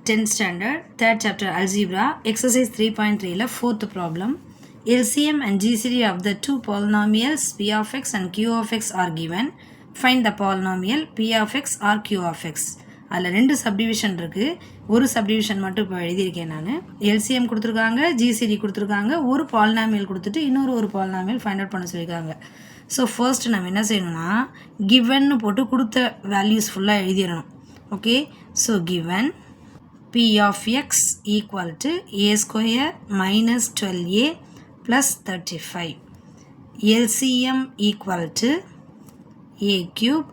10th standard, 3rd chapter algebra, exercise 3.3 4th problem. LCM and GCD of the two polynomials p of x and q of x are given. Find the polynomial p of x or q of x. அதில் ரெண்டு subdivision இருக்குது. ஒரு subdivision மட்டும் இப்போ எழுதியிருக்கேன் நான். LCM கொடுத்துருக்காங்க, GCD கொடுத்துருக்காங்க, ஒரு பாலினாமியல் கொடுத்துட்டு இன்னொரு பாலினாமியல் ஃபைண்ட் அவுட் பண்ண சொல்லியிருக்காங்க. ஸோ ஃபர்ஸ்ட் நம்ம என்ன செய்யணும்னா கிவன்னு போட்டு கொடுத்த வேல்யூஸ் ஃபுல்லாக எழுதிடணும். Okay, so given p of x equal to a square minus 12a plus 35. LCM equal to a cube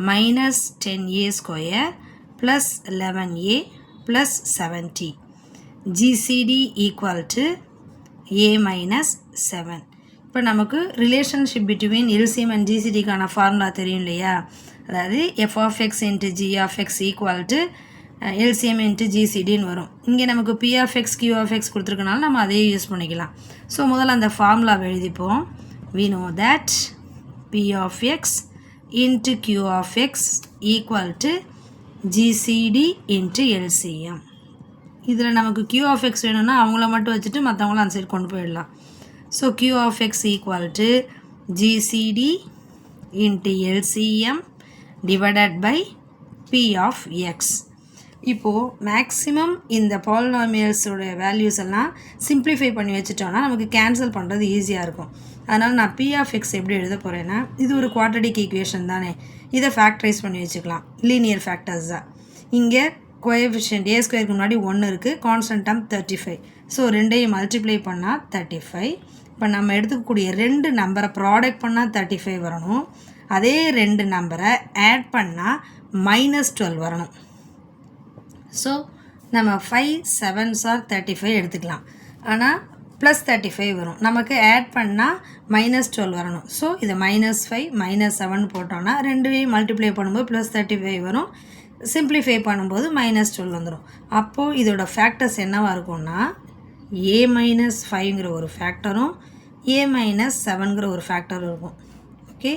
minus 10a square plus 11a plus 70. GCD equal to a minus 7. இப்போ நமக்கு relationship between LCM and GCDக்கான formula தெரியும் இல்லையா? அதாவது f of x into g of x equal to LCM into GCDன்னு வரும். இங்கே நமக்கு p of x q of x கொடுத்துருக்கனால நம்ம அதையே யூஸ் பண்ணிக்கலாம். ஸோ முதல்ல அந்த ஃபார்முலாவை எழுதிப்போம். we know that p of x into q of x equal to GCD into LCM. இதில் நமக்கு q of x வேணும்னா அவங்கள மட்டும் வச்சுட்டு மற்றவங்கள அந்த சைடு கொண்டு போயிடலாம். So q of x equal to GCD into LCM divided by p of x. இப்போது மேக்ஸிமம் இந்த பாலினாமியல்ஸோட வேல்யூஸ் எல்லாம் சிம்பிளிஃபை பண்ணி வச்சுட்டோன்னா நமக்கு கேன்சல் பண்ணுறது ஈஸியாக இருக்கும். அதனால் நான் p of x எப்படி எழுத போகிறேன்னா, இது ஒரு குவாட்ரடிக் ஈக்குவேஷன் தானே, இதை ஃபேக்டரைஸ் பண்ணி வச்சுக்கலாம். லீனியர் ஃபேக்டர்ஸ் தான். இங்கே கோஎஃபிஷியன்ட் a ஸ்கொயருக்கு முன்னாடி 1 இருக்குது, கான்ஸ்டன்ட் டேர்ம் 35. ஸோ ரெண்டையும் மல்டிப்ளை பண்ணால் 35. இப்போ நம்ம எடுத்துக்கக்கூடிய ரெண்டு நம்பரை ப்ராடக்ட் பண்ணால் 35 வரணும். அதே ரெண்டு நம்பரை ஆட் பண்ணால் -12 வரணும். ஸோ நம்ம 5 7s are 35 எடுத்துக்கலாம். ஆனால் +35 வரும். நமக்கு ஆட் பண்ணால் -12 வரணும். ஸோ இதை -5 -7 போட்டோன்னா ரெண்டுவையும் மல்டிப்ளை பண்ணும்போது +35 வரும். சிம்பிளிஃபை பண்ணும்போது -12 வந்துடும். அப்போது இதோட ஃபேக்டர்ஸ் என்னவாக இருக்கும்னா a-5ங்கிற ஒரு ஃபேக்டரும் a-7ங்கிற ஒரு ஃபேக்டரும் இருக்கும். ஓகே,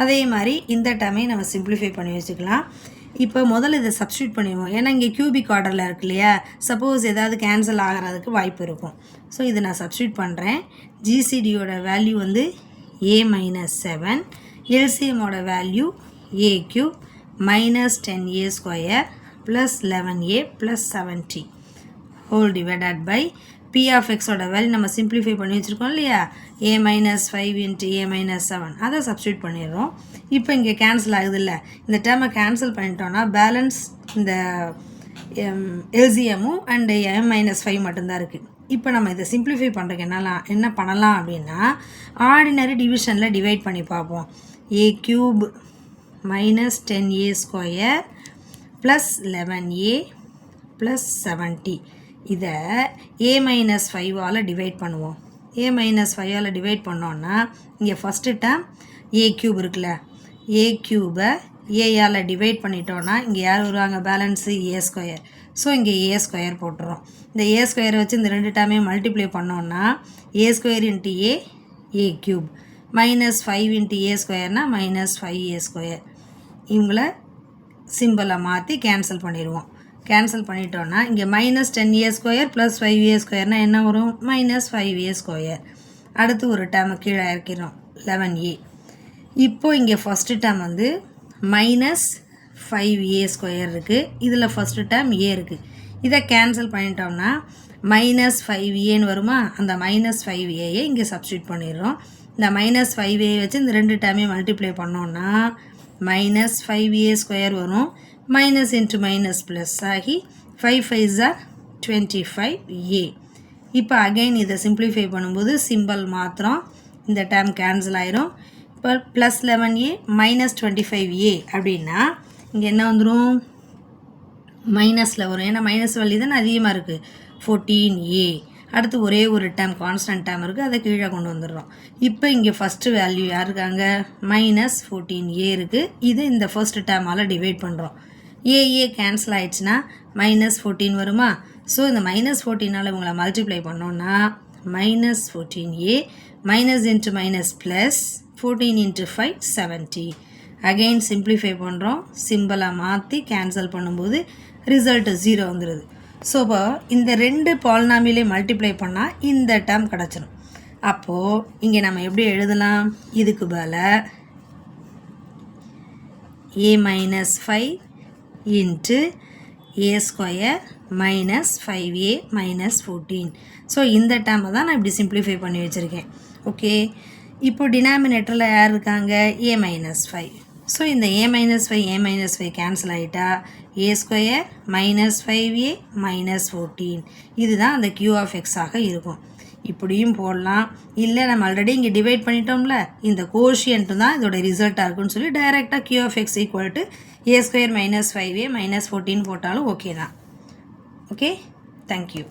அதே மாதிரி இந்த டேர்மையும் நம்ம சிம்பிளிஃபை பண்ணி வச்சுக்கலாம். இப்போ முதல்ல இதை சப்ஸ்டியூட் பண்ணிடுவோம். ஏன்னா இங்கே கியூபிக் ஆர்டரில் இருக்கு இல்லையா, சப்போஸ் ஏதாவது கேன்சல் ஆகிறதுக்கு வாய்ப்பு இருக்கும். ஸோ இதை நான் சப்ஸ்டியூட் பண்ணுறேன். ஜிசிடியோட வேல்யூ வந்து a-7, எல்சிஎம்மோட value a cube minus 10a square plus 11a plus 70 whole divided by p of x ஓட வேல்யூ நம்ம சிம்பிளிஃபை பண்ணி வச்சுருக்கோம் இல்லையா, a-5 into a-7 அதை சப்ஸ்டியூட் பண்ணிடுறோம். இப்போ இங்கே கேன்சல் ஆகுது இல்லை, இந்த டேர்மை கேன்சல் பண்ணிட்டோன்னா பேலன்ஸ் இந்த எல்சிஎம்மும் அண்டு m-5 மட்டும்தான் இருக்குது. இப்போ நம்ம இதை சிம்பிளிஃபை பண்ணுறதுக்கு என்ன பண்ணலாம் அப்படின்னா, ஆர்டினரி டிவிஷனில் டிவைட் பண்ணி பார்ப்போம். a cube minus 10a square plus 11a plus 70 இதை a-5ஆல் டிவைட் பண்ணுவோம். a-5ஆல் டிவைட் பண்ணோன்னா இங்கே ஃபஸ்ட்டு டேர்ம் a cube இருக்குல்ல, a cube-ஐ a-ஆல் டிவைட் பண்ணிட்டோன்னா இங்கே யார் வருவாங்க, பேலன்ஸு a ஸ்கொயர். ஸோ இங்கே a ஸ்கொயர் போட்டுறோம். இந்த a ஸ்கொயரை வச்சு இந்த ரெண்டு டேர்மையும் மல்டிப்ளை பண்ணோன்னா a square into a cube -5 into a ஸ்கொயர்னால் -5a square. இவங்கள சிம்பிளை மாற்றி கேன்சல் பண்ணிடுவோம். கேன்சல் பண்ணிட்டோன்னா இங்கே -10a ஸ்கொயர் ப்ளஸ் 5a ஸ்கொயர்னால் என்ன வரும், -5a ஸ்கொயர். அடுத்து ஒரு டேர்மை கீழே இறக்கிறோம், 11a. இப்போது இங்கே ஃபஸ்ட்டு டேர்ம் வந்து -5a ஸ்கொயர் இருக்குது. இதில் ஃபஸ்ட்டு டேர்ம் a இருக்குது. இதை கேன்சல் பண்ணிட்டோம்னா -5aன்னு வருமா, அந்த -5aயை இங்கே சப்ஸ்டியூட் பண்ணிடுறோம். இந்த -5a வச்சு இந்த ரெண்டு டேர்மையும் மல்டிப்ளை பண்ணோன்னா -5a ஸ்கொயர் வரும். மைனஸ் இன்ட்டு மைனஸ் ப்ளஸ் ஆகி 5 5s are 25a. இப்போ அகைன் இதை சிம்பிளிஃபை பண்ணும்போது சிம்பிள் மாத்திரம் இந்த டேர்ம் கேன்சல் ஆயிரும். இப்போ +11a -25a அப்படின்னா இங்கே என்ன வந்துடும், மைனஸில் வரும். ஏன்னா மைனஸ் வேல்யூ தானே அதிகமாக இருக்குது, 14a. அடுத்து ஒரே ஒரு டேர்ம் கான்ஸ்டன்ட் டேர்ம் இருக்குது, அதை கீழே கொண்டு வந்துடுறோம். இப்போ இங்கே ஃபஸ்ட்டு வேல்யூ யார் இருக்காங்க, -14a இருக்குது. இது இந்த ஃபர்ஸ்ட் டேர்மால் டிவைட் பண்ணுறோம். ஏ கேன்சல் ஆகிடுச்சுன்னா -14 வருமா. ஸோ இந்த -14ஆல் இவங்களை மல்டிப்ளை பண்ணோன்னா -14a minus into minus plus 14 into 5 70. Again simplify பண்ணுறோம். சிம்பிளாக மாற்றி கேன்சல் பண்ணும்போது ரிசல்ட்டு 0 வந்துடுது. ஸோ இப்போ இந்த ரெண்டு பாலினாமியலை மல்டிப்ளை பண்ணால் இந்த டேர்ம் கிடச்சிடும். அப்போது இங்கே நம்ம எப்படி எழுதலாம்? இதுக்கு பதிலாக a minus 5 into a square minus 5a minus 14. So இந்த டேர்மை தான் நான் இப்படி சிம்பிளிஃபை பண்ணி வச்சுருக்கேன். ஓகே, இப்போ டினாமினேட்டரில் யார் இருக்காங்க? a minus 5. ஸோ இந்த a minus 5 கேன்சல் ஆகிட்டா a square minus 5a minus 14 இதுதான் அந்த q of x ஆக இருக்கும். இப்படியும் போடலாம். இல்லை நம்ம ஆல்ரெடி இங்கே டிவைட் பண்ணிட்டோம்ல, இந்த கோஷியன்ட்டு தான் இதோட ரிசல்ட்டாக இருக்குன்னு சொல்லி டைரெக்டாக q of x equal to a square minus 5a minus 14 போட்டாலும் ஓகே தான். Okay, thank you.